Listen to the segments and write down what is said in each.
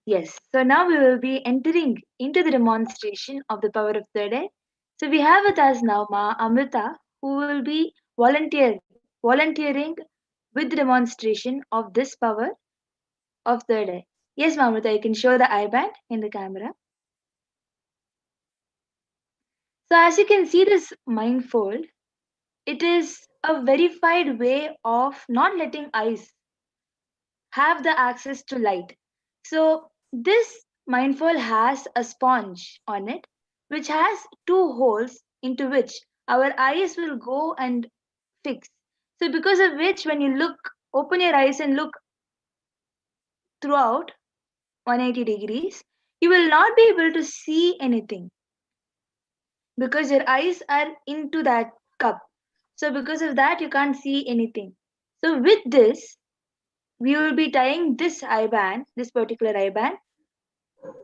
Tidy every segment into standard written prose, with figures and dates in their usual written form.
Yes. So now we will be entering into the demonstration of the power of third eye. So we have with us now Ma Amrita, who will be volunteering with the demonstration of this power of third eye. Yes, Ma Amrita, you can show the eye band in the camera. So as you can see this mindfold, it is a verified way of not letting eyes have the access to light. So this mindfold has a sponge on it, which has two holes into which our eyes will go and fix. So because of which, when you open your eyes and look throughout 180 degrees, you will not be able to see anything because your eyes are into that cup. So because of that, you can't see anything. So with this, we will be tying this eye band, this particular eye band,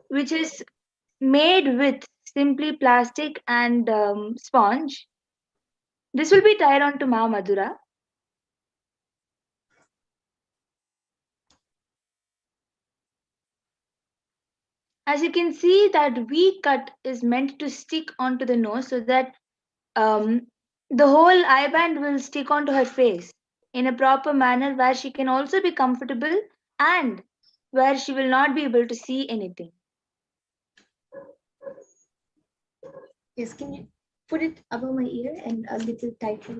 which is made with simply plastic and sponge. This will be tied onto Ma Madura. As you can see, that V cut is meant to stick onto the nose so that um, the whole eye band will stick onto her face in a proper manner where she can also be comfortable and where she will not be able to see anything. Yes, can you put it above my ear and a little tighter?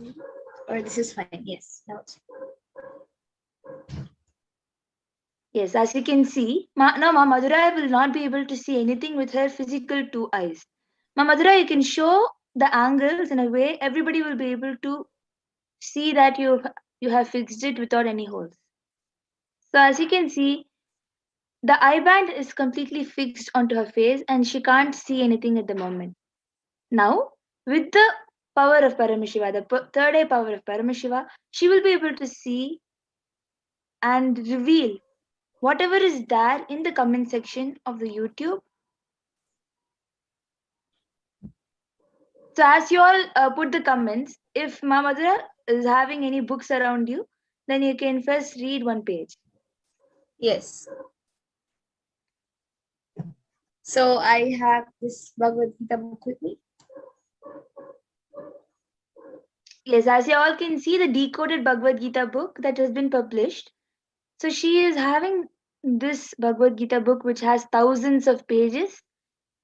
Or this is fine. Yes, now it's Yes, as you can see, now Ma Madura will not be able to see anything with her physical two eyes. Ma Madura, you can show the angles in a way everybody will be able to see that you have fixed it without any holes. So as you can see, the eye band is completely fixed onto her face and she can't see anything at the moment. Now, with the power of Paramashiva, the third eye power of Paramashiva, she will be able to see and reveal whatever is there in the comment section of the YouTube. So as you all put the comments, if Ma Madura is having any books around you, then you can first read one page. yes. So I have this Bhagavad Gita book with me. Yes, as you all can see, the decoded Bhagavad Gita book that has been published. So she is having this Bhagavad Gita book which has thousands of pages.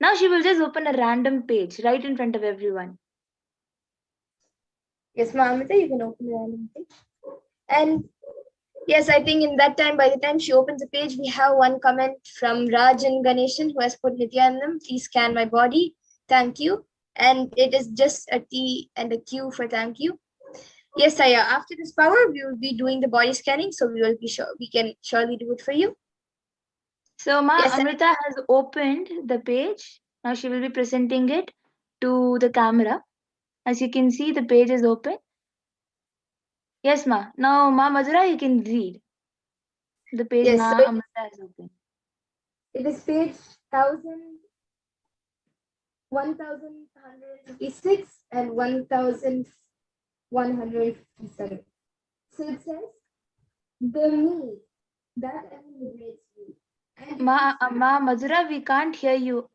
Now she will just open a random page right in front of everyone. Yes, Amrita, you can open the random page. And yes, I think in that time, by the time she opens the page, we have one comment from Rajan Ganeshan who has put Nithyanandam, please scan my body. Thank you. And it is just a T and a Q for thank you. Yes, Saya, after this power, we will be doing the body scanning. So we can surely do it for you. So Ma Yes, Amrita has opened the page. Now she will be presenting it to the camera. As you can see, the page is open. Yes, Ma. Now Ma Madura, you can read. The page yes, Ma so Amrita has opened. it is page 1156 and 1157. So it says, the me that liberates you. Ma Madura, we can't hear you.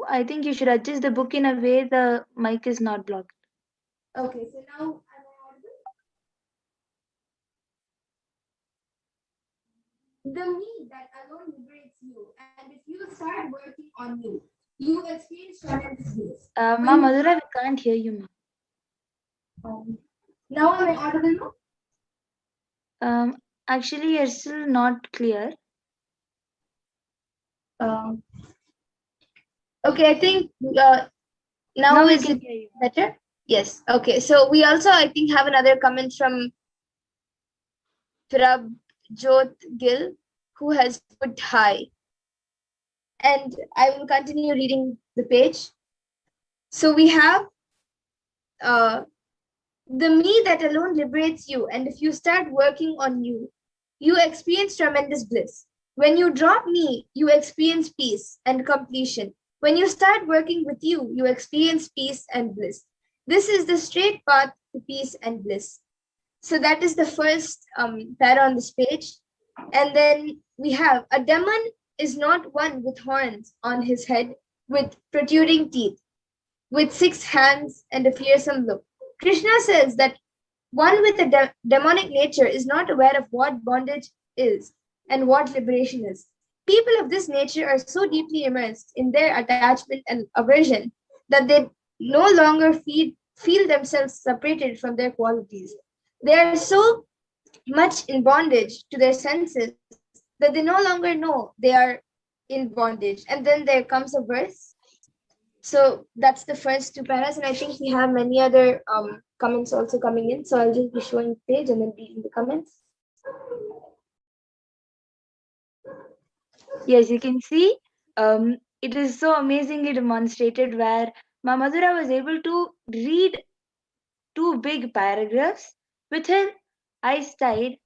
I think you should adjust the book in a way the mic is not blocked. Okay, so now am I audible? The me that alone liberates you, and if you start working on you experience tremendous bliss. Ma Madura, we can't hear you, Ma. Now am I audible now? Actually, you're still not clear. Um, okay, I think now we is can it hear you. better? Yes. Okay. So we also, I think, have another comment from Prabjot Gill, who has put hi. And I will continue reading the page. So we have the me that alone liberates you, and if you start working on you experience tremendous bliss. When you drop me, you experience peace and completion. When you start working with you experience peace and bliss. This is the straight path to peace and bliss. So that is the first para on this page. And then we have a demon is not one with horns on his head, with protruding teeth, with 6 hands and a fearsome look. Krishna says that one with a demonic nature is not aware of what bondage is and what liberation is. People of this nature are so deeply immersed in their attachment and aversion that they no longer feel themselves separated from their qualities. They are so much in bondage to their senses that they no longer know they are in bondage. And then there comes a verse. So that's the first 2 paras, and I think we have many other comments also coming in. So I'll just be showing the page and then reading the comments. Yes, you can see it is so amazingly demonstrated where Ma Madhura was able to read 2 big paragraphs with her eyes tied,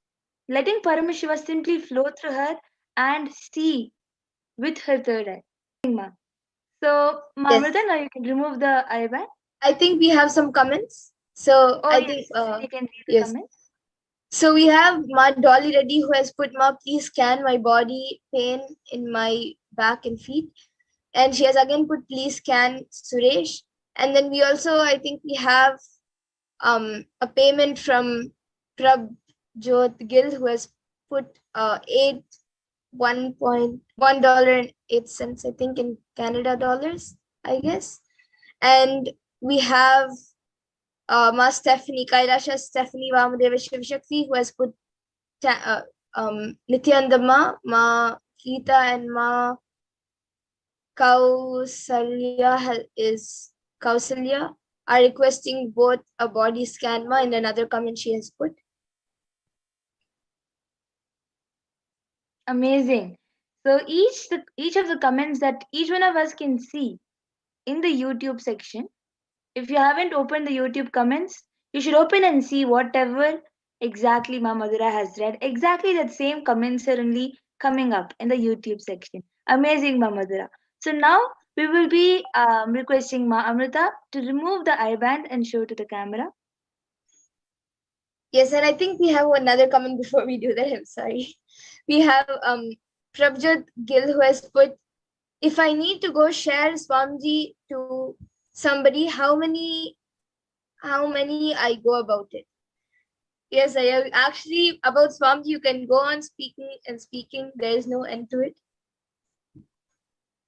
letting Paramashiva simply flow through her and see with her third eye. Ma. So, Ma Yes. Amrita, now you can remove the eye band. I think we have some comments. So Oh, I yes, think you can read the yes. comments. So we have Ma Dolly Reddy who has put, Ma, please scan my body pain in my back and feet. And she has again put, please scan Suresh. And then we also, I think we have a payment from Prabjot Gill who has put $1.08, I think, in Canada dollars, I guess. And we have Ma Stephanie, Kailasa Stephanie Vamadeva Shivshakti, who has put Nithyananda, Ma Geeta, and Ma Kausalya are requesting both a body scan, Ma, and another comment she has put. Amazing. So each of the comments that each one of us can see in the YouTube section. If you haven't opened the YouTube comments, you should open and see whatever exactly Ma Madhura has read. Exactly that same comments are only coming up in the YouTube section. Amazing, Ma Madhura. So now we will be requesting Ma Amrita to remove the eye band and show to the camera. Yes, and I think we have another comment before we do that. I'm sorry. We have Prabjot Gill who has put, if I need to go share Swamiji to somebody, how many I go about it? Yes, I have actually about Swamiji, you can go on speaking and speaking. There is no end to it.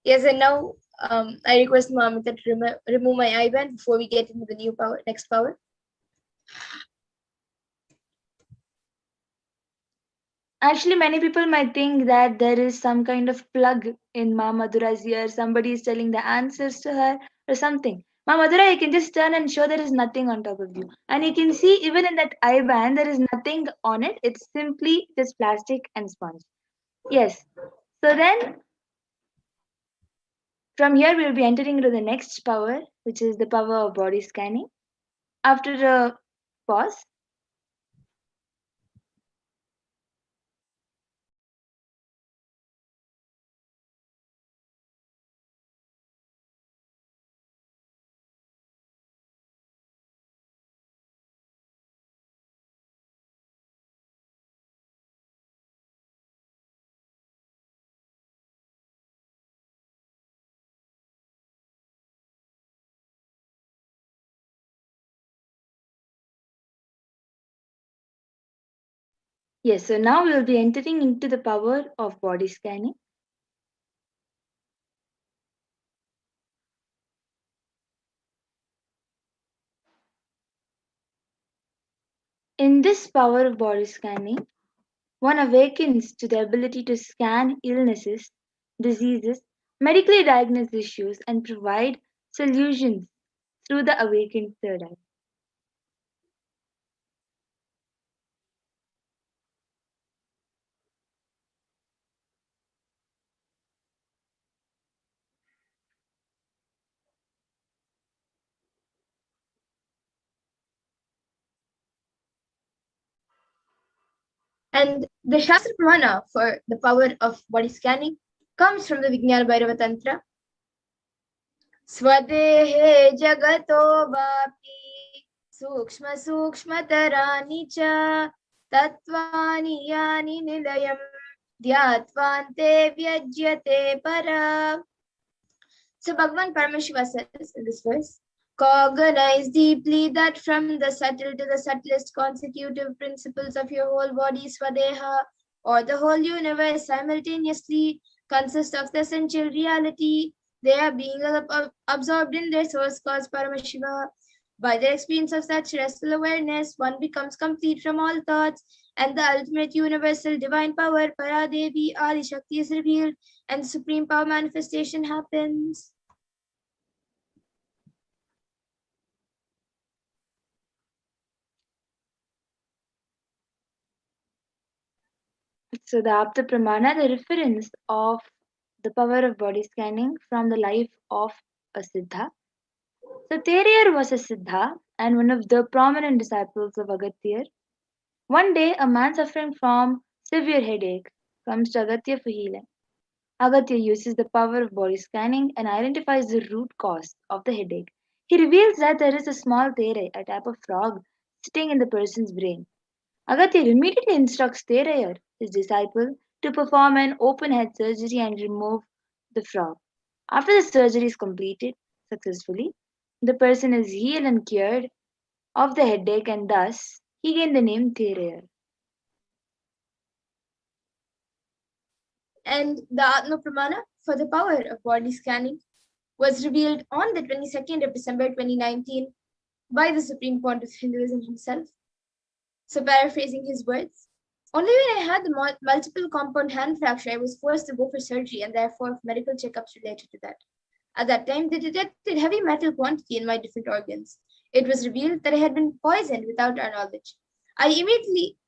Yes, and now I request Mamita to remove my eye band before we get into the new power, next power. Actually, many people might think that there is some kind of plug in Ma Madhura's ear. Somebody is telling the answers to her or something. Ma Madhura, you can just turn and show there is nothing on top of you. And you can see even in that eye band, there is nothing on it. It's simply just plastic and sponge. Yes. So then, from here, we will be entering into the next power, which is the power of body scanning. After a pause, yes, so now we will be entering into the power of body scanning. In this power of body scanning, one awakens to the ability to scan illnesses, diseases, medically diagnose issues, and provide solutions through the awakened third eye. And the Shastra Pramana for the power of body scanning comes from the Vijnana Bhairava Tantra. Swadehe jagato vapi sukshma sukshma tarani cha tatvani yani nilayam Dhyatvante vyajyate para. So Bhagavan Paramashiva says in this verse, cognize deeply that from the subtle to the subtlest constitutive principles of your whole body, Swadeha, or the whole universe simultaneously consist of the essential reality. They are being absorbed in their source cause Paramashiva. By the experience of such restful awareness, one becomes complete from all thoughts, and the ultimate universal divine power, Paradevi Adi Shakti, is revealed, and the supreme power manifestation happens. So the Apta Pramana, the reference of the power of body scanning from the life of a Siddha. So Teriyar was a Siddha and one of the prominent disciples of Agatyar. One day, a man suffering from severe headache comes to Agatya for healing. Agatya uses the power of body scanning and identifies the root cause of the headache. He reveals that there is a small tere, a type of frog, sitting in the person's brain. Agatya immediately instructs Terayar, his disciple, to perform an open head surgery and remove the frog. After the surgery is completed successfully, the person is healed and cured of the headache, and thus he gained the name Terayar. And the Atma Pramana for the power of body scanning was revealed on the 22nd of December 2019 by the Supreme Pontiff of Hinduism himself. So paraphrasing his words, only when I had the multiple compound hand fracture, I was forced to go for surgery and therefore medical checkups related to that. At that time, they detected heavy metal quantity in my different organs. It was revealed that I had been poisoned without our knowledge. I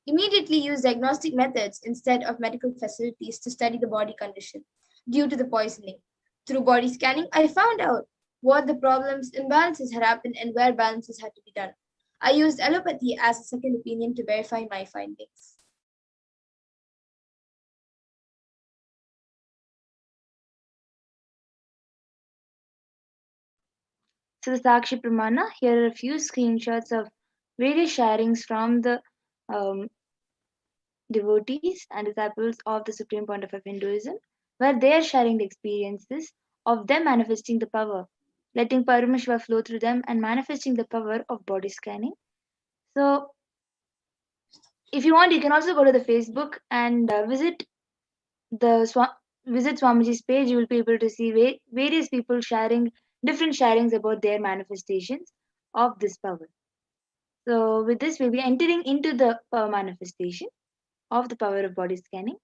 immediately used diagnostic methods instead of medical facilities to study the body condition due to the poisoning. Through body scanning, I found out what the problems, imbalances had happened, and where balances had to be done. I used allopathy as a second opinion to verify my findings. So the Sakshi Pramana, here are a few screenshots of various sharings from the um, devotees and disciples of the Supreme Pontiff of Hinduism, where they are sharing the experiences of them manifesting the power, letting Paramashiva flow through them and manifesting the power of body scanning. So, if you want, you can also go to the Facebook and visit Swamiji's page. You will be able to see various people sharing different sharings about their manifestations of this power. So, with this, we'll be entering into the power manifestation of the power of body scanning.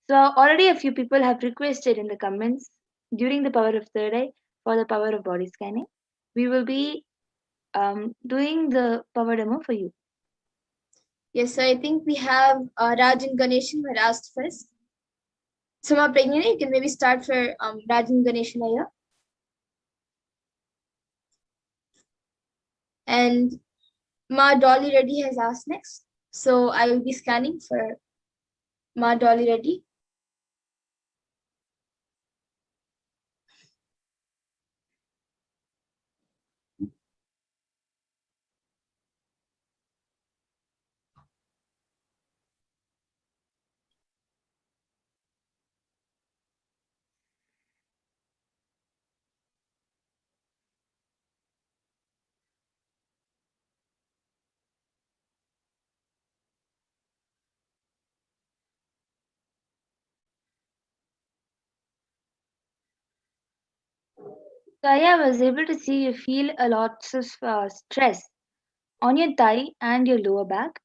So already a few people have requested in the comments during the power of third eye for the power of body scanning. We will be doing the power demo for you. Yes, so I think we have Raj and Ganeshan who had asked first. So, Ma Pragnana, you can maybe start for Raj and Ganeshan here. And Ma Dolly Reddy has asked next. So I will be scanning for Ma Dolly Reddy. So I was able to see you feel a lot of stress on your thigh and your lower back.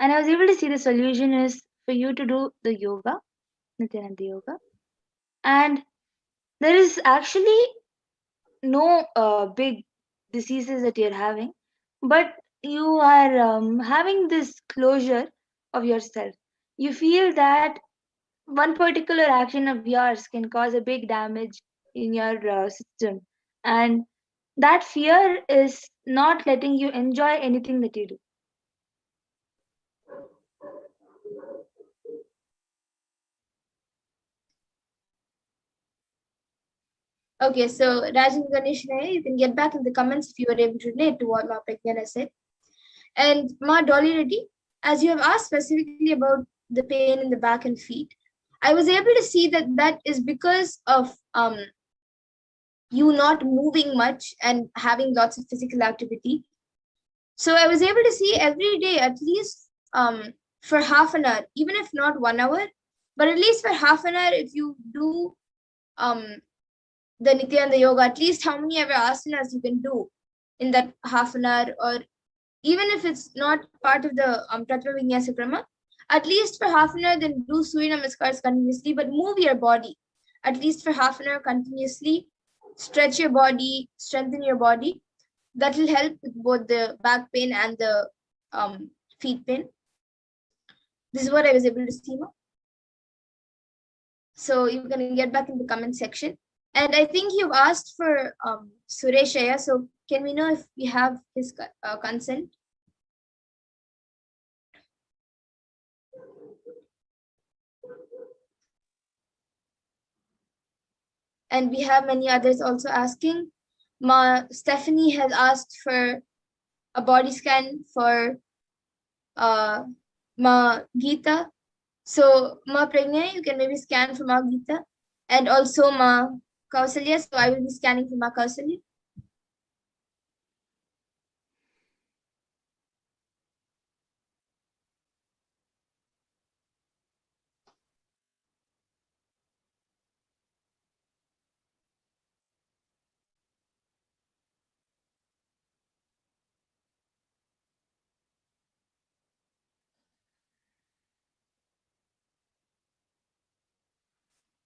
And I was able to see the solution is for you to do the yoga, Nithyananda yoga. And there is actually no big diseases that you're having, but you are having this closure of yourself. You feel that one particular action of yours can cause a big damage in your system, and that fear is not letting you enjoy anything that you do. Okay, so Raj and Ganeshan, you can get back in the comments if you were able to relate to what Ma Pragnana said. And Ma Dolly Reddy, as you have asked specifically about the pain in the back and feet, I was able to see that that is because of you not moving much and having lots of physical activity. So I was able to see every day at least for half an hour, even if not 1 hour, but at least for half an hour, if you do um, the Nityananda Yoga, at least how many ever asanas you can do in that half an hour, or even if it's not part of the Tattva Vinyasa Krama, at least for half an hour, then do Surya Namaskars continuously, but move your body at least for half an hour continuously. Stretch your body, strengthen your body. That will help with both the back pain and the feet pain. This is what I was able to see. So you can get back in the comment section. And I think you've asked for Sureshaya. So can we know if we have his consent? And we have many others also asking. Stephanie has asked for a body scan for Ma Geeta. So Ma Pragna, you can maybe scan for Ma Geeta, and also Ma Kausalya. So I will be scanning for Ma Kausalya.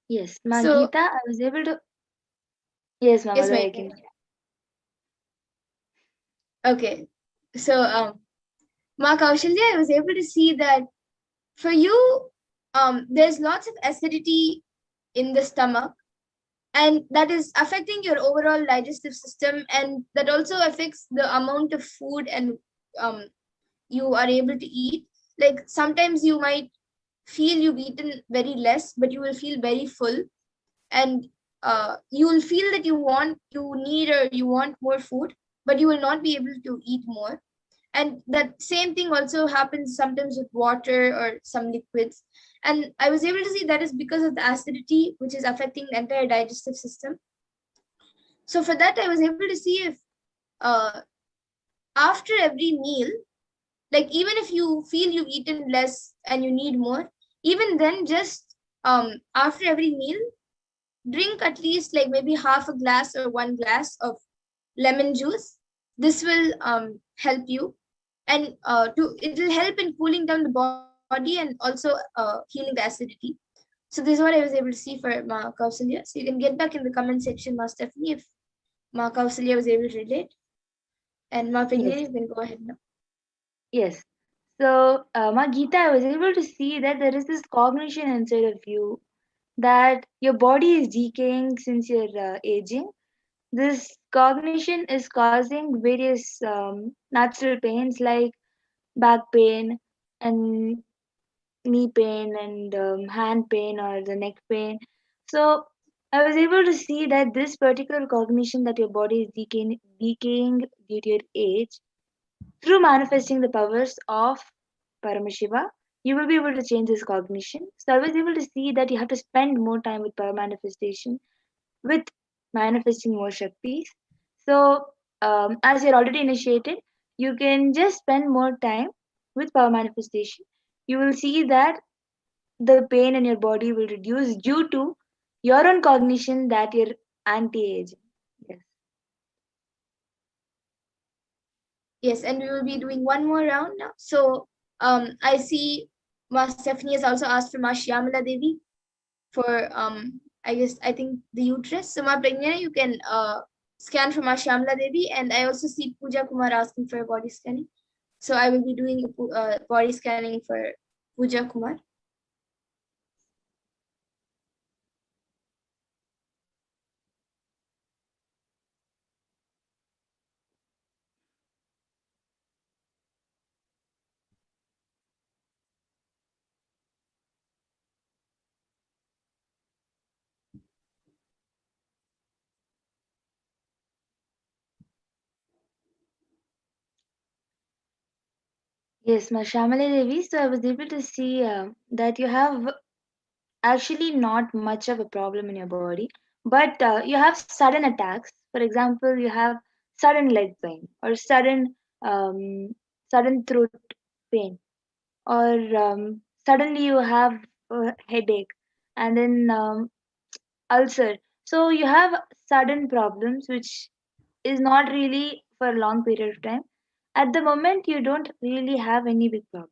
Yes, Ma So Geeta, I was able to. Yes, Ma yes, Madhura, my I can. okay. So Ma Kaushalya, I was able to see that for you, there's lots of acidity in the stomach, and that is affecting your overall digestive system, and that also affects the amount of food and um, you are able to eat. Like sometimes you might feel you've eaten very less, but you will feel very full, and you will feel that you need, or you want more food, but you will not be able to eat more. And that same thing also happens sometimes with water or some liquids. And I was able to see that is because of the acidity, which is affecting the entire digestive system. So for that, I was able to see if uh, after every meal, like even if you feel you've eaten less and you need more, even then just after every meal, drink at least like maybe half a glass or 1 glass of lemon juice. This will help you, and it will help in cooling down the body and also healing the acidity. So this is what I was able to see for Ma Kausalya. So you can get back in the comment section, Ma Stephanie, if Ma Kausalya was able to relate. And Ma Yes, Pigne, you can go ahead now. yes. So, Ma Geeta, I was able to see that there is this cognition inside of you that your body is decaying since you're aging. This cognition is causing various natural pains like back pain and knee pain and hand pain or the neck pain. So I was able to see that this particular cognition that your body is decaying due to your age, through manifesting the powers of Paramashiva, you will be able to change this cognition. So I was able to see that you have to spend more time with power manifestation, with manifesting more Shaktis. So, as you're already initiated, you can just spend more time with power manifestation. You will see that the pain in your body will reduce due to your own cognition that you're anti-aging. Yes. Yes, and we will be doing one more round now. So I see Ma Stephanie has also asked for Ma Shyamala Devi for I think the uterus. So Ma Pragna, you can scan for Ma Shyamala Devi, and I also see Pooja Kumar asking for a body scanning. So I will be doing body scanning for Pooja Kumar. Yes, Ma Shamala Devi. So I was able to see that you have actually not much of a problem in your body, but you have sudden attacks. For example, you have sudden leg pain or sudden throat pain, or suddenly you have a headache, and then ulcer. So you have sudden problems which is not really for a long period of time. At the moment, you don't really have any big problems.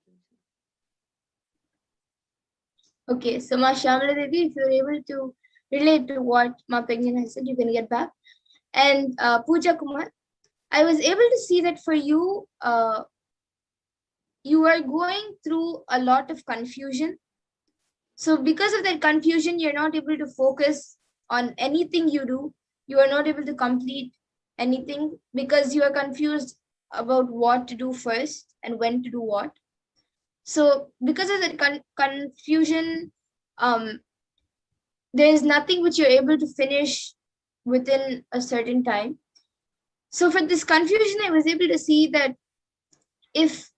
Okay, so Ma Shamala Devi, if you're able to relate to what Ma Penguin has said, you can get back. And Pooja Kumar, I was able to see that for you, you are going through a lot of confusion. So because of that confusion, you're not able to focus on anything you do. You are not able to complete anything because you are confused about what to do first and when to do what. So because of that confusion, there is nothing which you're able to finish within a certain time. So for this confusion, I was able to see that if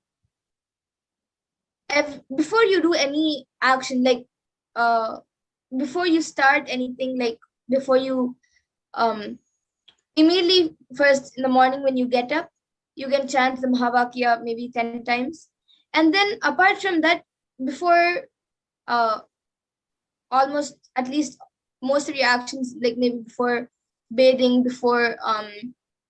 before you do any action, like before you start anything, like before you immediately first in the morning when you get up, you can chant the Mahavakya maybe 10 times. And then apart from that, before almost at least most of your actions, like maybe before bathing, before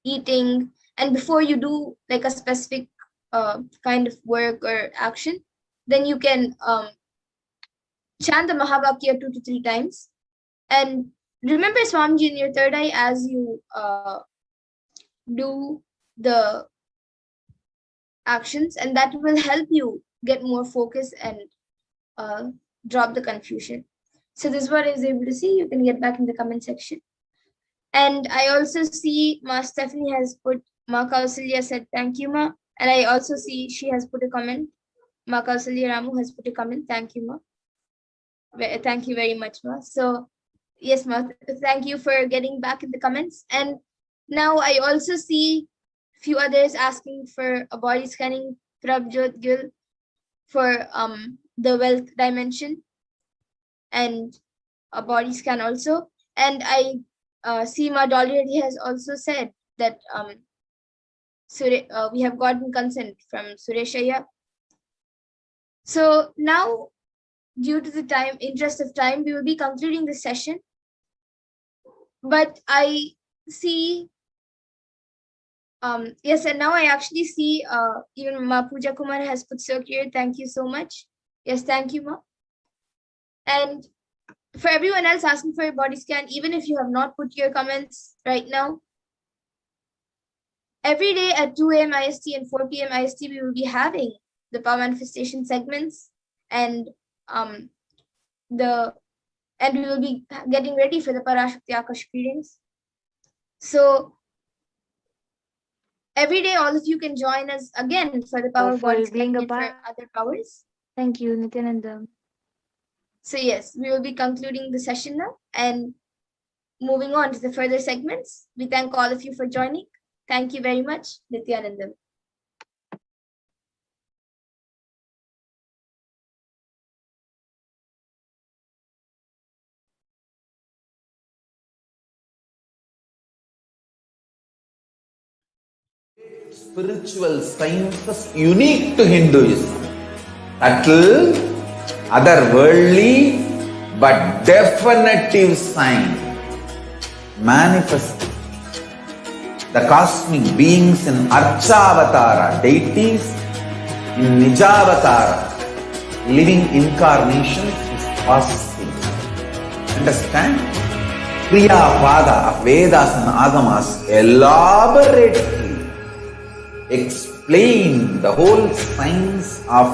eating, and before you do like a specific kind of work or action, then you can chant the Mahavakya 2 to 3 times. And remember Swamiji in your third eye as you do the actions, and that will help you get more focus and drop the confusion. So this is what I was able to see. You can get back in the comment section. And I also see Ma Stephanie has put, Ma Kausalya said, thank you, Ma. And I also see she has put a comment. Ma Kausalya Ramu has put a comment. Thank you, Ma. Thank you very much, Ma. So yes, Ma, thank you for getting back in the comments. And now I also see a few others asking for a body scanning, Prabjot Gil, for the wealth dimension and a body scan also. And I see Ma Dolly has also said that we have gotten consent from Sureshaya. So now, due to the interest of time, we will be concluding the session. But I see, yes, and now I actually see even Ma Pooja Kumar has put circular. Thank you so much. Yes, thank you, Ma. And for everyone else asking for a body scan, even if you have not put your comments right now, every day at 2 a.m. IST and 4 p.m. IST, we will be having the power manifestation segments, and we will be getting ready for the Parashakti Akash readings. So every day, all of you can join us again for the power for body being scan a and for part. other powers. Thank you, Nithyananda. So yes, we will be concluding the session now and moving on to the further segments. We thank all of you for joining. Thank you very much, Nithyananda. Spiritual sciences unique to Hinduism. Subtle, otherworldly, but definitive sign. Manifesting the cosmic beings in Archavatara, deities in Nijavatara, living incarnations is possible. Understand? Kriya Pada of Vedas and Agamas elaborately explain the whole science of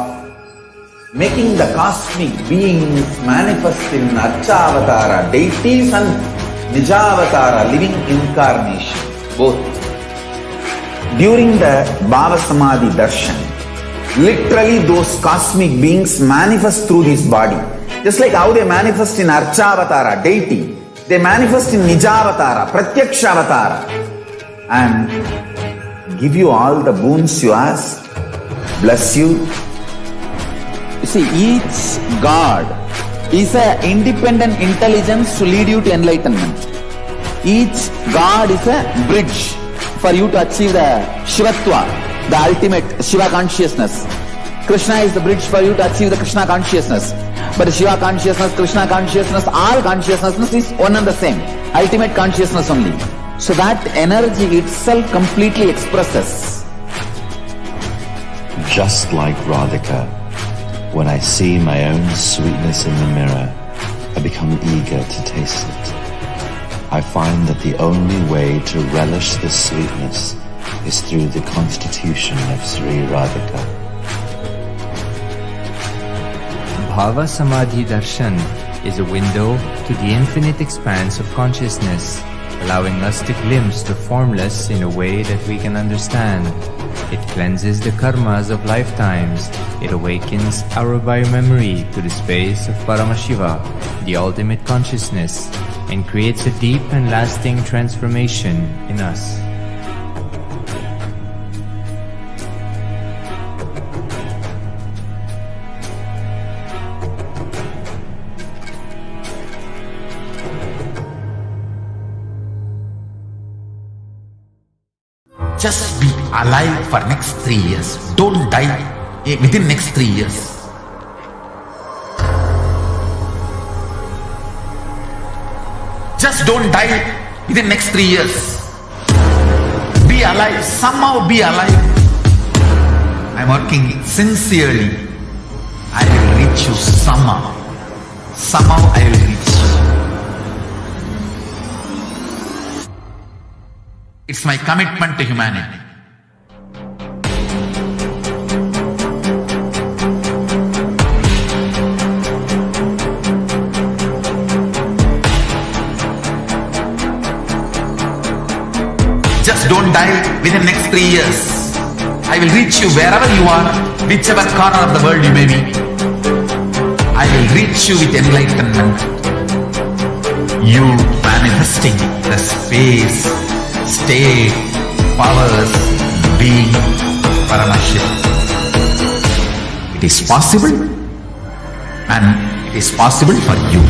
making the cosmic beings manifest in Archavatara, deities and Nijavatara, living incarnations, both. During the BHAVASAMADHI darshan, literally those cosmic beings manifest through this body. Just like how they manifest in Archavatara, deity, they manifest in Nijavatara, Pratyakshavatara, and give you all the boons you ask, bless you. You see, each god is an independent intelligence to lead you to enlightenment. Each god is a bridge for you to achieve the Shivatva, the ultimate Shiva consciousness. Krishna is the bridge for you to achieve the Krishna consciousness. But Shiva consciousness, Krishna consciousness, all consciousness is one and the same. Ultimate consciousness only. So that energy itself completely expresses. Just like Radhika, when I see my own sweetness in the mirror, I become eager to taste it. I find that the only way to relish this sweetness is through the constitution of Sri Radhika. BHAVASAMADHI Darshan is a window to the infinite expanse of consciousness, allowing us to glimpse the formless in a way that we can understand. It cleanses the karmas of lifetimes. It awakens our biomemory to the space of Paramashiva, the ultimate consciousness, and creates a deep and lasting transformation in us. Just be alive for next 3 years. Don't die within next 3 years. Just don't die within next 3 years. Be alive. Somehow be alive. I'm working sincerely. I will reach you somehow. Somehow I will reach you. It's my commitment to humanity. Just don't die within the next 3 years. I will reach you wherever you are, whichever corner of the world you may be. I will reach you with enlightenment. You manifesting the space, state, powers, being, Paramashivoham. It is possible, and it is possible for you.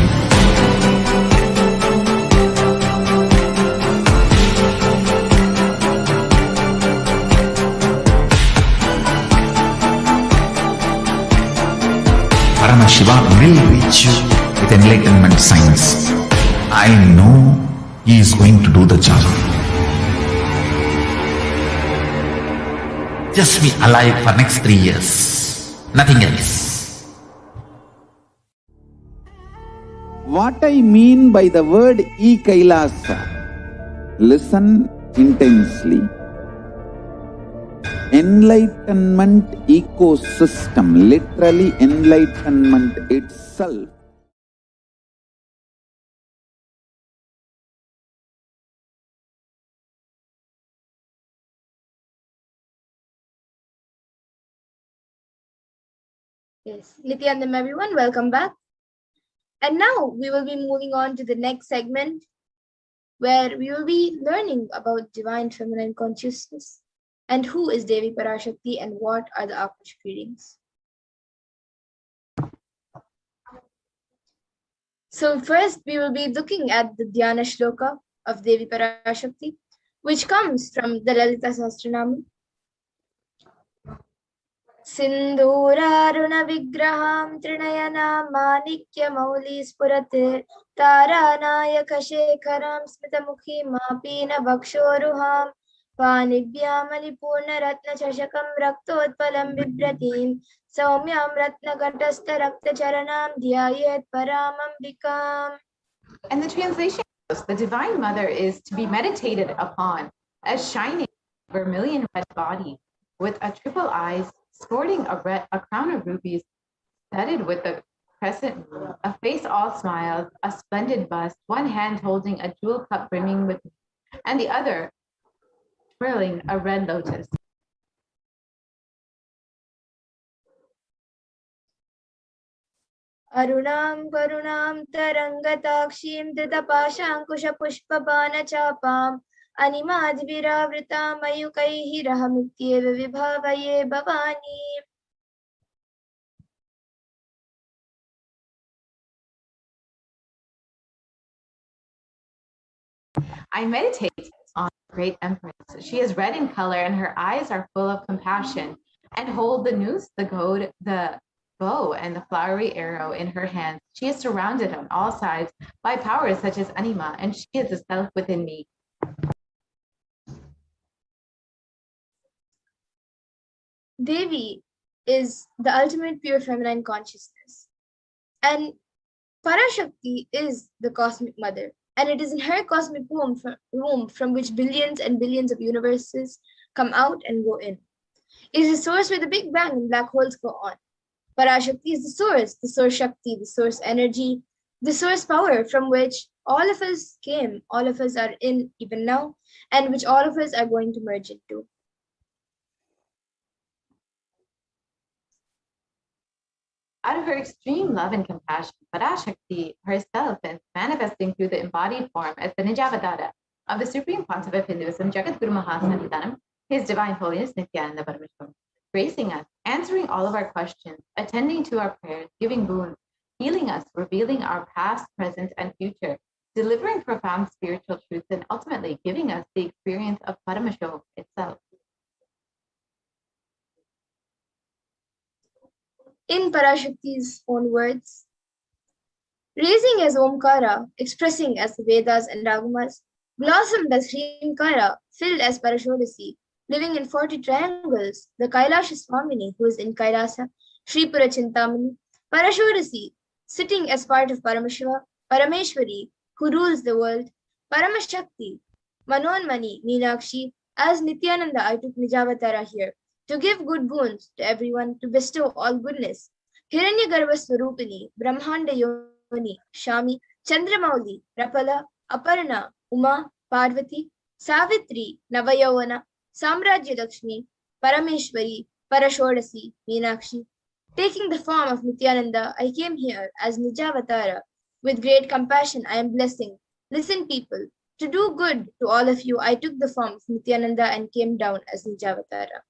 Paramashiva will reach you with enlightenment science. I know he is going to do the job. Just be alive for next 3 years. Nothing else. What I mean by the word Kailasa, listen intensely. Enlightenment ecosystem, literally enlightenment itself. Yes, Nithyanandam everyone, welcome back. And now we will be moving on to the next segment where we will be learning about divine feminine consciousness and who is Devi Parashakti and what are the Akash readings. So first we will be looking at the Dhyana Shloka of Devi Parashakti, which comes from the Lalita Sahasranama. Sindhuraruna vigraham trinayana manikya mauli spurate taranayaka shekharam smitamukhi mapina vakshoruham panibhyam alipurna ratna chashakam raktotpalam bibratim saumyam ratna gatasta rakta charanam dhyayet paramambikam. And the translation goes, the Divine Mother is to be meditated upon as shining vermilion red body with a triple eyes, sporting a crown of rubies, studded with a crescent moon, a face all smiles, a splendid bust, one hand holding a jewel cup brimming with, and the other twirling a red lotus. Arunam karunam tarangatakshim dritapashankusha pushpabana chapam animadviravrita mayukaihi rahamityeva vibhavaye bhavani. I meditate on the great empress. She is red in color and her eyes are full of compassion, and hold the noose, the goad, the bow, and the flowery arrow in her hands. She is surrounded on all sides by powers such as Anima, and she is the self within me. Devi is the ultimate pure feminine consciousness. And Parashakti is the cosmic mother. And it is in her cosmic womb from which billions and billions of universes come out and go in. It is the source where the Big Bang and black holes go on. Parashakti is the source Shakti, the source energy, the source power from which all of us came, all of us are in even now, and which all of us are going to merge into. Out of her extreme love and compassion, Parashakti herself is manifesting through the embodied form as the Nijavatara of the Supreme Pontiff of Hinduism, Jagadguru Mahasannidhanam, His Divine Holiness Nithyananda Paramashivam, gracing us, answering all of our questions, attending to our prayers, giving boons, healing us, revealing our past, present, and future, delivering profound spiritual truths, and ultimately giving us the experience of Paramashivoham itself. In Parashakti's own words, raising as Omkara, expressing as the Vedas and Agamas, blossomed as Srinkara, filled as Parashodasi, living in 40 triangles, the Kailasa Swamini, who is in Kailasa, Sripura Chintamani, Parashodasi, sitting as part of Paramashiva, Parameshwari, who rules the world, Paramashakti, Manonmani, Meenakshi, as Nithyananda, I took Nijavatara here, to give good boons to everyone, to bestow all goodness. Hiranyagarbha Swarupini, Brahmanda Yoni, Shami, Chandramauli, Rapala, Aparna, Uma, Parvati, Savitri, Navayavana, Samrajya Lakshmi, Parameshwari, Parashodasi, Meenakshi. Taking the form of Nithyananda, I came here as Nijavatara. With great compassion, I am blessing. Listen, people, to do good to all of you, I took the form of Nithyananda and came down as Nijavatara.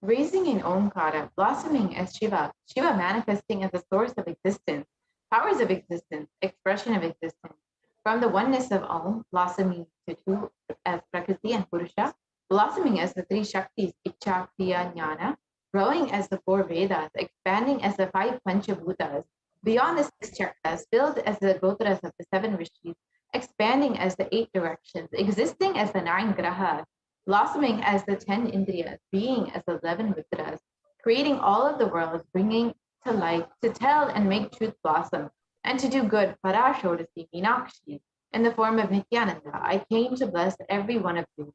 Raising in Omkara, blossoming as Shiva, Shiva manifesting as the source of existence, powers of existence, expression of existence, from the oneness of Om, blossoming to two as Prakriti and Purusha, blossoming as the three Shaktis, Icha, Kriya, Jnana, growing as the four Vedas, expanding as the five Panchabhutas, beyond the six chakras, filled as the Gotras of the seven Rishis, expanding as the 8 directions, existing as the 9 Grahas, blossoming as the 10 Indriyas, being as the 11 Rudras, creating all of the worlds, bringing to light, to tell and make truth blossom, and to do good, Parashodasi, Meenakshi, in the form of Nithyananda. I came to bless every one of you.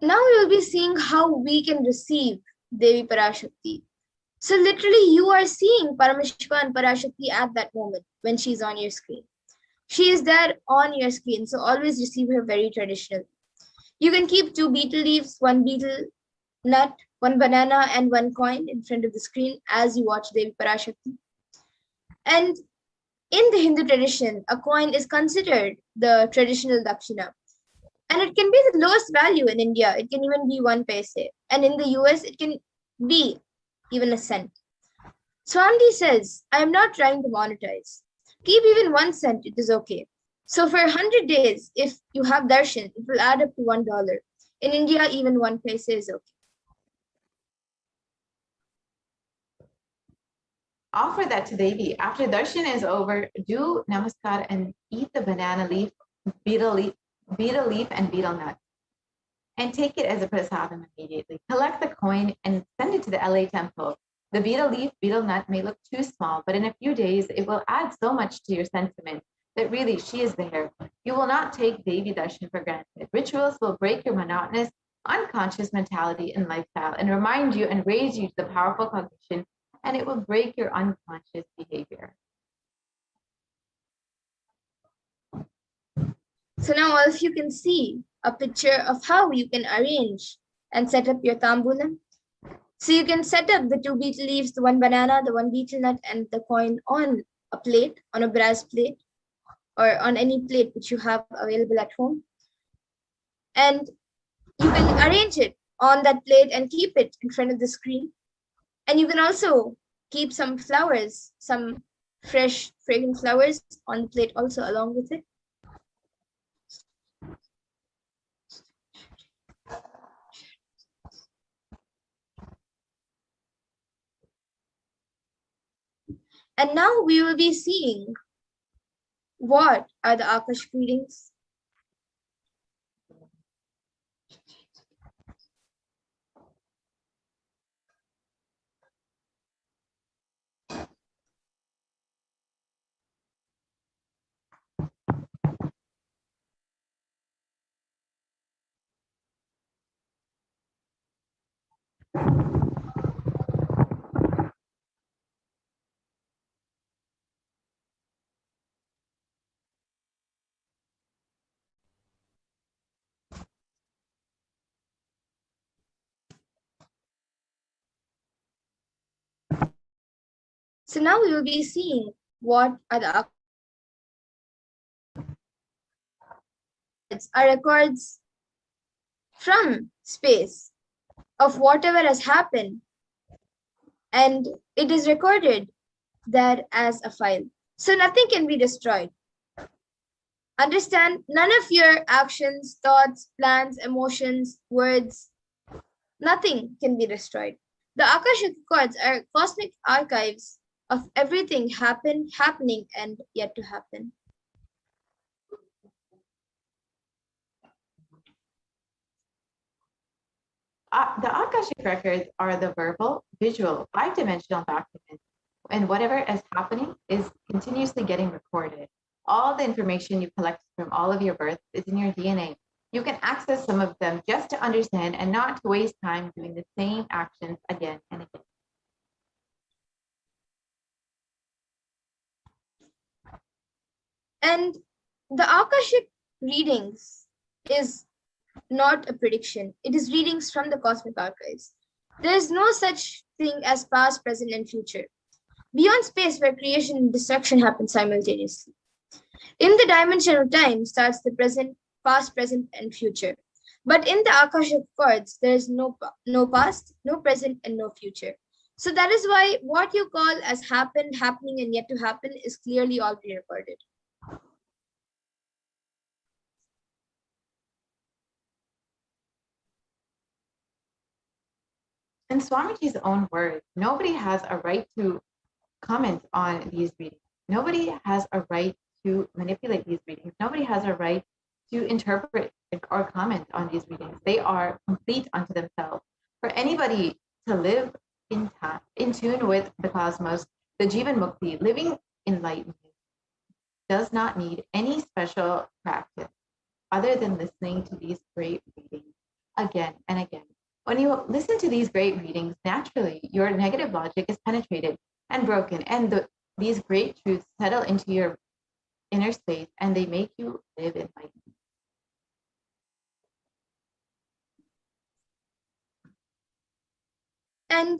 Now we will be seeing how we can receive Devi Parashakti. So literally you are seeing Paramashiva and Parashakti at that moment when she's on your screen. She is there on your screen, so always receive her very traditionally. You can keep 2 betel leaves, 1 betel nut, 1 banana, and 1 coin in front of the screen as you watch Devi Parashakti. And in the Hindu tradition, a coin is considered the traditional dakshina. And it can be the lowest value in India. It can even be 1 paise. And in the US, it can be even a cent. Swamiji says, I am not trying to monetize. Keep even 1 cent, it is okay. So for 100 days, if you have darshan, it will add up to $1. In India, even 1 paise is okay. Offer that to Devi. After darshan is over, do namaskar and eat the banana leaf, betel leaf and betel nut. And take it as a prasadam immediately. Collect the coin and send it to the LA temple. The betel leaf, betel nut may look too small, but in a few days, it will add so much to your sentiment that really she is there. You will not take Devi darshan for granted. Rituals will break your monotonous, unconscious mentality and lifestyle and remind you and raise you to the powerful cognition, and it will break your unconscious behavior. So now all of you can see a picture of how you can arrange and set up your tambulam. So you can set up the 2 betel leaves, the 1 banana, the 1 betel nut, and the coin on a plate, on a brass plate, or on any plate which you have available at home. And you can arrange it on that plate and keep it in front of the screen. And you can also keep some flowers, some fresh, fragrant flowers on the plate also along with it. And now we will be seeing what are the Akashic readings. So now we will be seeing what are the records from space of whatever has happened, and it is recorded there as a file. So nothing can be destroyed. Understand, none of your actions, thoughts, plans, emotions, words, nothing can be destroyed. The Akashic records are cosmic archives of everything happening, and yet to happen. The Akashic records are the verbal, visual, 5-dimensional documents, and whatever is happening is continuously getting recorded. All the information you collect from all of your births is in your DNA. You can access some of them just to understand and not to waste time doing the same actions again and again. And the Akashic readings is not a prediction. It is readings from the cosmic archives. There is no such thing as past, present, and future. Beyond space, where creation and destruction happen simultaneously. In the dimension of time starts the present, past, present, and future. But in the Akashic records, there is no past, no present, and no future. So that is why what you call as happened, happening, and yet to happen is clearly already recorded. In Swamiji's own words, nobody has a right to comment on these readings. Nobody has a right to manipulate these readings. Nobody has a right to interpret or comment on these readings. They are complete unto themselves. For anybody to live in tune with the cosmos, the Jivan Mukti, living enlightenment, does not need any special practice other than listening to these great readings again and again. When you listen to these great readings, naturally, your negative logic is penetrated and broken, and these great truths settle into your inner space, and they make you live enlightenment. And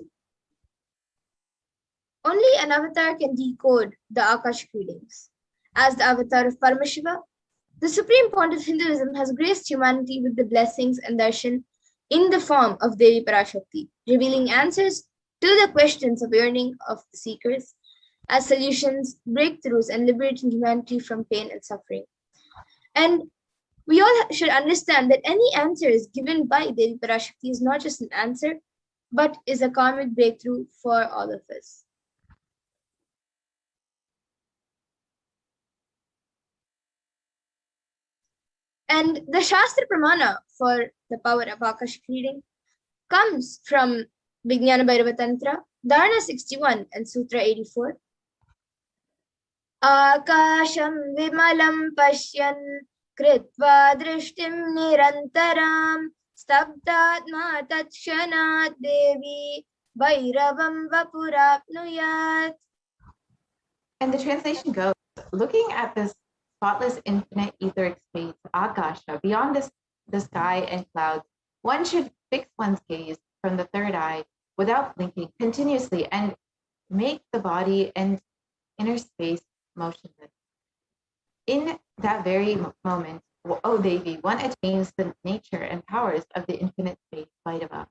only an avatar can decode the Akashic readings. As the avatar of Paramashiva, the Supreme Pontiff of Hinduism has graced humanity with the blessings and darshan in the form of Devi Parashakti, revealing answers to the questions of yearning of the seekers as solutions, breakthroughs, and liberating humanity from pain and suffering. And we all should understand that any answers given by Devi Parashakti is not just an answer, but is a karmic breakthrough for all of us. And the Shastra Pramana for the power of Akashic reading comes from Vijnana Bhairava Tantra, Dharana 61 and Sutra 84. Akasham vimalam pashyan kritva drishtim nirantaram stabdatma tatshanat devi bhairavam vapurapnuyat. And the translation goes, looking at this spotless infinite etheric space, Akasha, beyond the sky and clouds, one should fix one's gaze from the third eye without blinking continuously and make the body and inner space motionless. In that very moment, O Devi, one attains the nature and powers of the infinite space, Vaidava.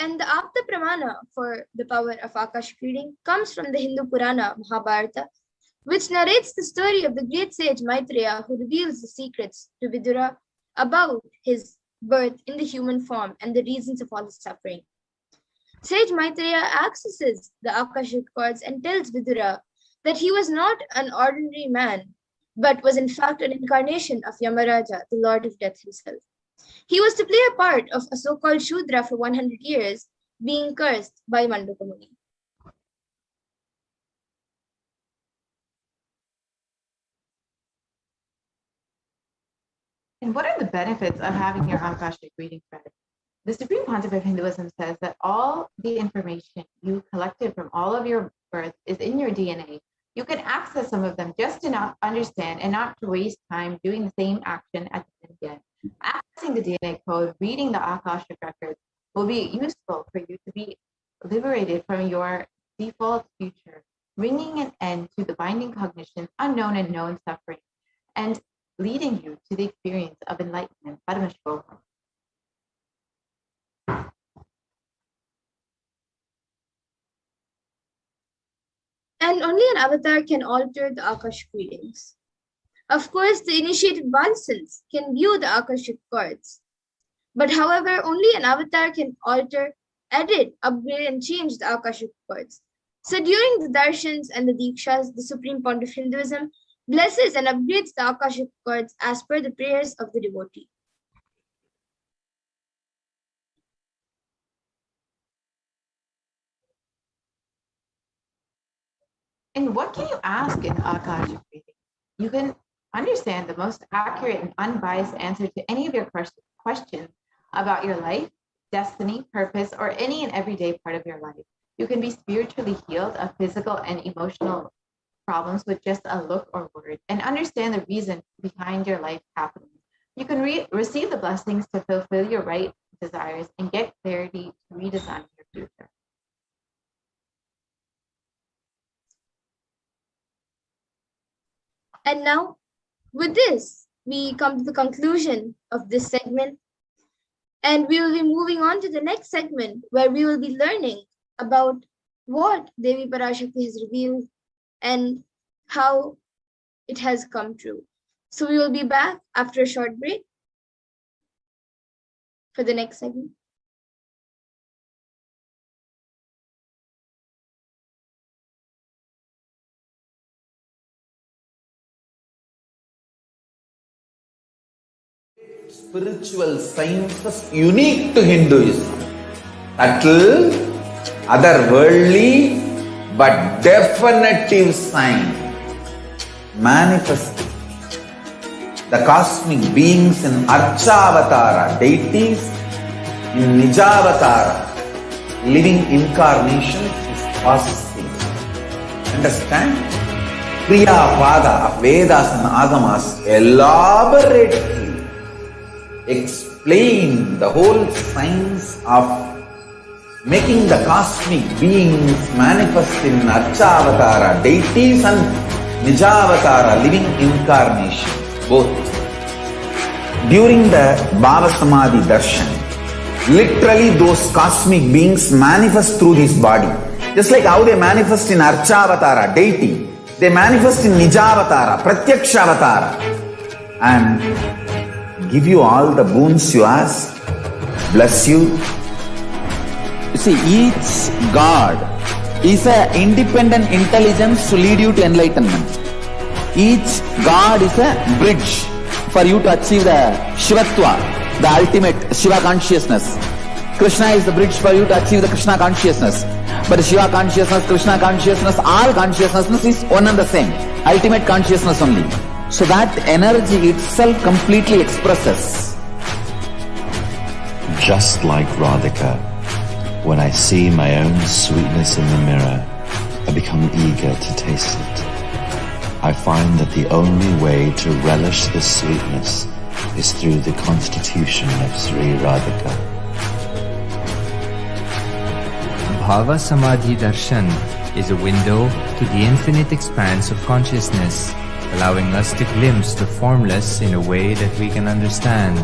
And the Apta Pramana for the power of Akash reading comes from the Hindu Purana Mahabharata, which narrates the story of the great sage Maitreya, who reveals the secrets to Vidura about his birth in the human form and the reasons of all his suffering. Sage Maitreya accesses the Akashic cords and tells Vidura that he was not an ordinary man, but was in fact an incarnation of Yamaraja, the Lord of Death himself. He was to play a part of a so-called Shudra for 100 years, being cursed by Mandaka Muni. And what are the benefits of having your Akashic reading read? The Supreme Pontiff of Hinduism says that all the information you collected from all of your birth is in your DNA. You can access some of them just to not understand and not to waste time doing the same action again and again. Accessing the DNA code, reading the Akashic records will be useful for you to be liberated from your default future, bringing an end to the binding cognitions, unknown and known suffering, and leading you to the experience of enlightenment, Paramashivoham. And only an avatar can alter the Akashic readings. Of course, the initiated Bodhisattvas can view the Akashic cords. But however, only an avatar can alter, edit, upgrade, and change the Akashic cords. So during the Darshans and the Dikshas, the Supreme Pontiff of Hinduism blesses and upgrades the Akashic cords as per the prayers of the devotee. And what can you ask in Akashic reading? You can understand the most accurate and unbiased answer to any of your questions about your life, destiny, purpose, or any and everyday part of your life. You can be spiritually healed of physical and emotional problems with just a look or word, and understand the reason behind your life happening. You can receive the blessings to fulfill your right desires and get clarity to redesign your future. And now, with this, we come to the conclusion of this segment. And we will be moving on to the next segment, where we will be learning about what Devi Parashakti has revealed and how it has come true. So we will be back after a short break for the next segment. Spiritual sciences unique to Hinduism. Subtle, otherworldly, but definitive sign. Manifesting the cosmic beings in Archavatara, deities in Nijavatara, living incarnations is possible. Understand? Kriya Pada of Vedas and Agamas elaborately explain the whole science of making the cosmic beings manifest in Archavatara, deities and Nijavatara, living incarnation, both. During the BHAVASAMADHI darshan, literally those cosmic beings manifest through this body. Just like how they manifest in Archavatara, deity, they manifest in Nijavatara, Pratyakshavatara, and give you all the boons you ask, bless you. You see, each God is an independent intelligence to lead you to enlightenment. Each God is a bridge for you to achieve the Shivatva, the ultimate Shiva consciousness. Krishna is the bridge for you to achieve the Krishna consciousness. But the Shiva consciousness, Krishna consciousness, all consciousness is one and the same. Ultimate consciousness only. So that energy itself completely expresses. Just like Radhika, when I see my own sweetness in the mirror, I become eager to taste it. I find that the only way to relish the sweetness is through the constitution of Sri Radhika. BHAVASAMADHI Darshan is a window to the infinite expanse of consciousness, allowing us to glimpse the formless in a way that we can understand.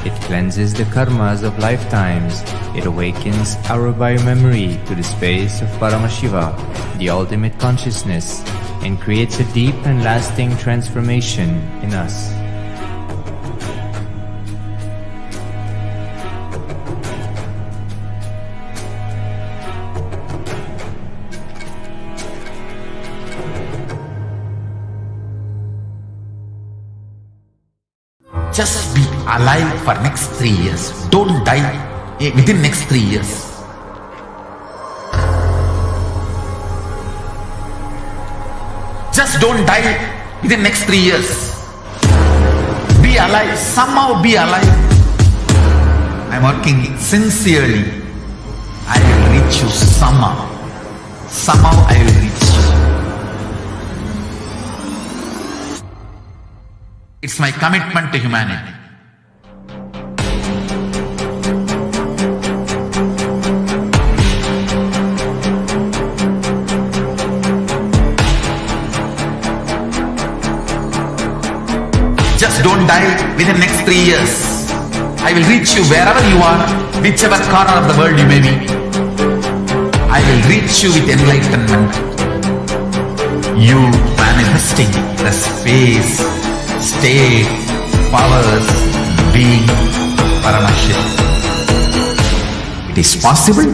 It cleanses the karmas of lifetimes. It awakens our biomemory to the space of Paramashiva, the ultimate consciousness, and creates a deep and lasting transformation in us. Just be alive for next 3 years. Don't die within next 3 years. Just don't die within next 3 years. Be alive. Somehow be alive. I'm working sincerely. I will reach you somehow. Somehow I will reach you. It's my commitment to humanity. Just don't die within next 3 years. I will reach you wherever you are, whichever corner of the world you may be. I will reach you with enlightenment. You manifesting the space, state, powers, being Paramashivoham. It is possible,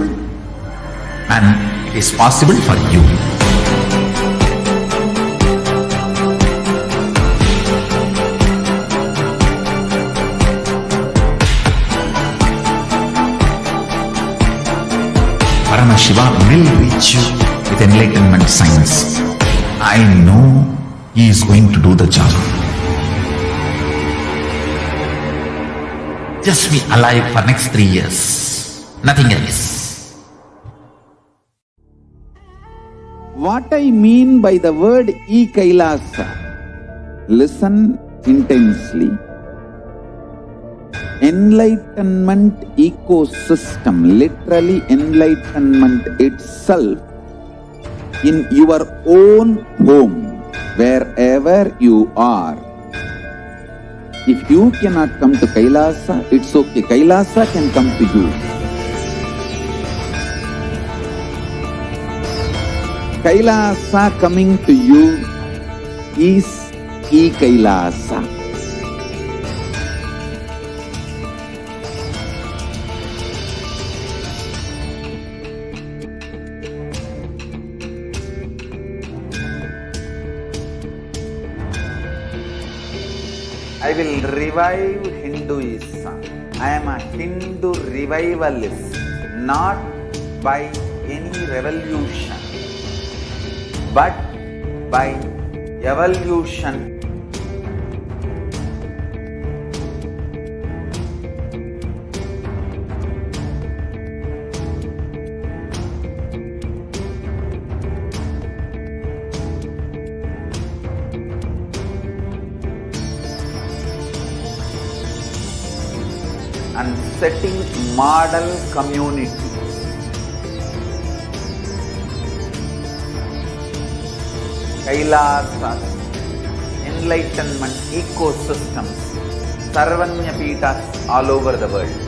and it is possible for you. Paramashiva will reach you with enlightenment science. I know he is going to do the job. Just be alive for next 3 years. Nothing else. What I mean by the word Kailasa, listen intensely. Enlightenment ecosystem, literally enlightenment itself, in your own home, wherever you are. If you cannot come to Kailasa, it's okay. Kailasa can come to you. Kailasa coming to you is Kailasa. I will revive Hinduism. I am a Hindu revivalist, not by any revolution, but by evolution. And setting model community. Kailasas, enlightenment ecosystems, Sarvanya Pitas all over the world.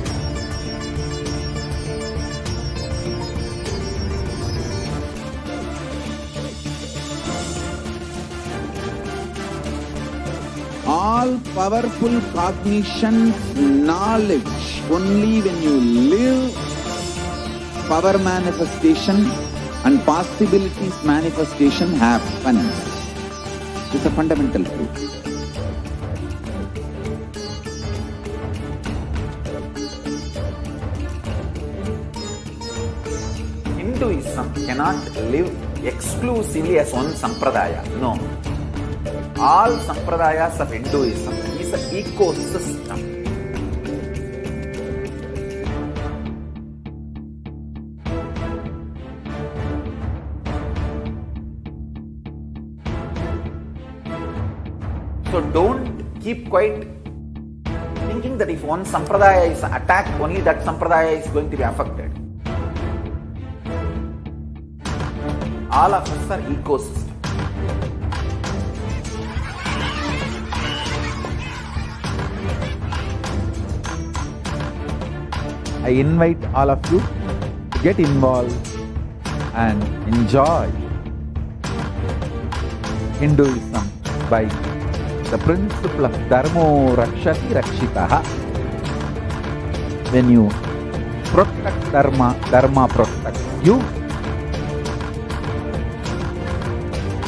All powerful cognition, knowledge, only when you live, power manifestation and possibilities manifestation happens. It's a fundamental truth. Hinduism cannot live exclusively as one sampradaya. No. All sampradayas of Hinduism is an ecosystem. So don't keep quiet thinking that if one sampradaya is attacked, only that sampradaya is going to be affected. All of us are ecosystem. I invite all of you to get involved and enjoy Hinduism by the principle of Dharmo Rakshati Rakshitaha. When you protect Dharma, Dharma protects you.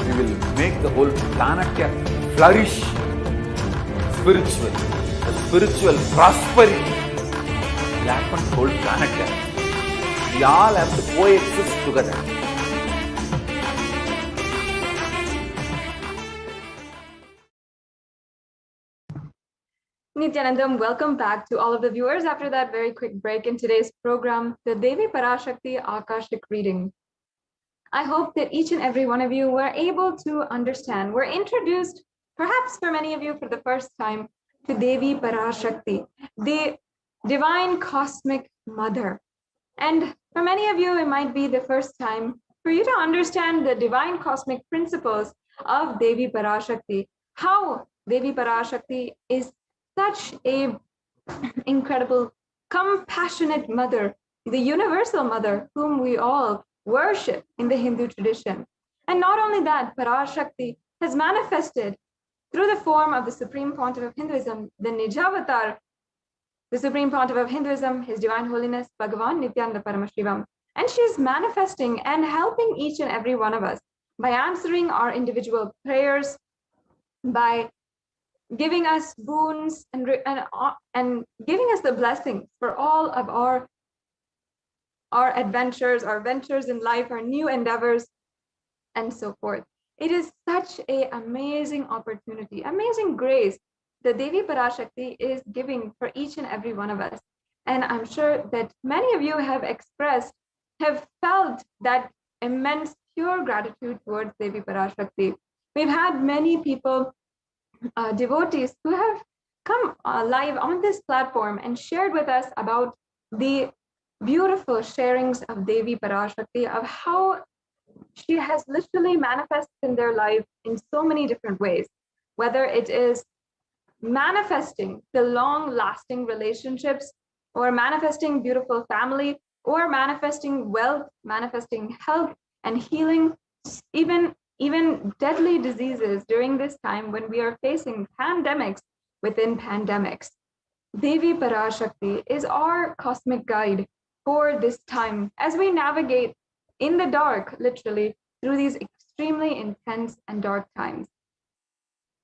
We will make the whole planet flourish spiritually. The spiritual prosperity will happen to the whole planet. We all have to coexist together. Nithyanandam, welcome back to all of the viewers after that very quick break in today's program, the Devi Parashakti Akashic reading. I hope that each and every one of you were able to understand, were introduced, perhaps for many of you for the first time, to Devi Parashakti, the divine cosmic mother. And for many of you, it might be the first time for you to understand the divine cosmic principles of Devi Parashakti, how Devi Parashakti is such a incredible, compassionate mother, the universal mother whom we all worship in the Hindu tradition. And not only that, Parashakti has manifested through the form of the Supreme Pontiff of Hinduism, the Nijavatar, the Supreme Pontiff of Hinduism, His Divine Holiness, Bhagavan Nithyananda Paramashivam. And she's manifesting and helping each and every one of us by answering our individual prayers, by giving us boons and giving us the blessings for all of our adventures, our ventures in life, our new endeavors, and so forth. It is such an amazing opportunity, amazing grace that Devi Parashakti is giving for each and every one of us. And I'm sure that many of you have felt that immense pure gratitude towards Devi Parashakti. We've had many people, devotees who have come live on this platform and shared with us about the beautiful sharings of Devi Parashakti, of how she has literally manifested in their life in so many different ways, whether it is manifesting the long-lasting relationships, or manifesting beautiful family, or manifesting wealth, manifesting health and healing, even deadly diseases during this time when we are facing pandemics within pandemics. Devi Parashakti is our cosmic guide for this time as we navigate in the dark, literally, through these extremely intense and dark times.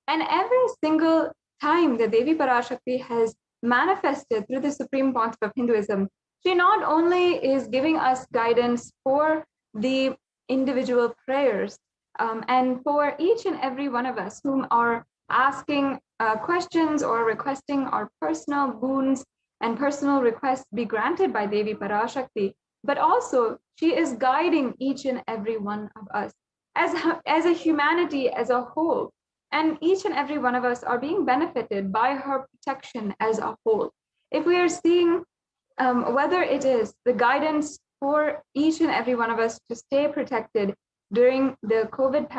And every single time that Devi Parashakti has manifested through the Supreme Pontiff of Hinduism, she not only is giving us guidance for the individual prayers, and for each and every one of us whom are asking questions or requesting our personal boons and personal requests be granted by Devi Parashakti, but also she is guiding each and every one of us as a humanity as a whole. And each and every one of us are being benefited by her protection as a whole. If we are seeing whether it is the guidance for each and every one of us to stay protected during the COVID pandemic,